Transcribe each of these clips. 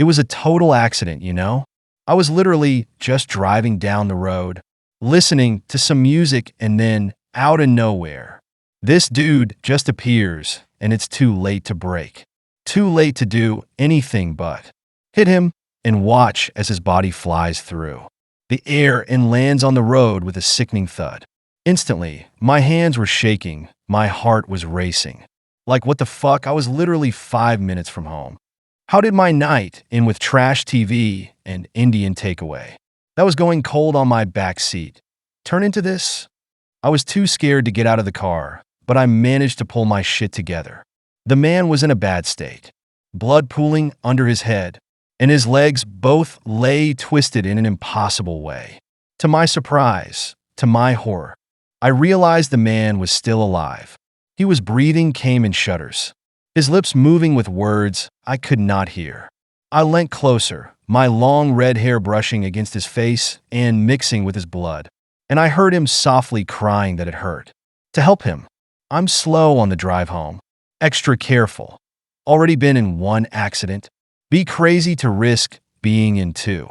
It was a total accident, you know? I was literally just driving down the road, listening to some music, and then, out of nowhere, this dude just appears, and it's too late to break. Too late to do anything but hit him and watch as his body flies through the air and lands on the road with a sickening thud. Instantly, my hands were shaking, my heart was racing. Like, what the fuck? I was literally 5 minutes from home. How did my night end with trash TV and Indian takeaway that was going cold on my back seat turn into this? I was too scared to get out of the car, but I managed to pull my shit together. The man was in a bad state, blood pooling under his head, and his legs both lay twisted in an impossible way. To my surprise, to my horror, I realized the man was still alive. He was breathing came in shudders, his lips moving with words I could not hear. I leant closer, my long red hair brushing against his face and mixing with his blood, and I heard him softly crying that it hurt. To help him, I'm slow on the drive home, extra careful. Already been in one accident. Be crazy to risk being in two.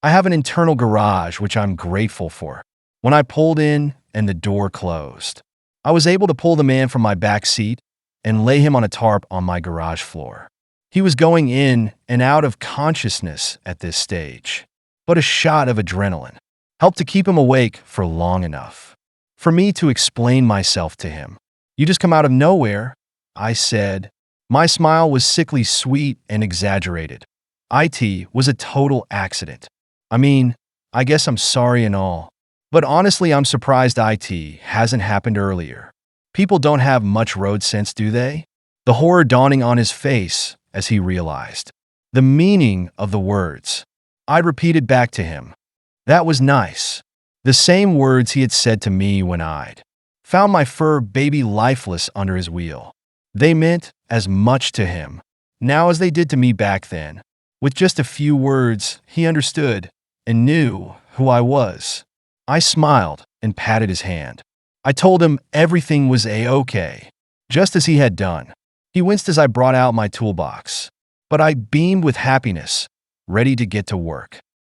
I have an internal garage, which I'm grateful for. When I pulled in and the door closed, I was able to pull the man from my back seat and lay him on a tarp on my garage floor. He was going in and out of consciousness at this stage, but a shot of adrenaline helped to keep him awake for long enough for me to explain myself to him. "You just come out of nowhere," I said. My smile was sickly sweet and exaggerated. "IT was a total accident. I mean, I guess I'm sorry and all, but honestly, I'm surprised IT hasn't happened earlier. People don't have much road sense, do they?" The horror dawning on his face as he realized the meaning of the words. I repeated back to him, "That was nice." The same words he had said to me when I'd found my fur baby lifeless under his wheel. They meant as much to him now as they did to me back then. With just a few words, he understood and knew who I was. I smiled and patted his hand. I told him everything was a-okay, just as he had done. He winced as I brought out my toolbox, but I beamed with happiness, ready to get to work.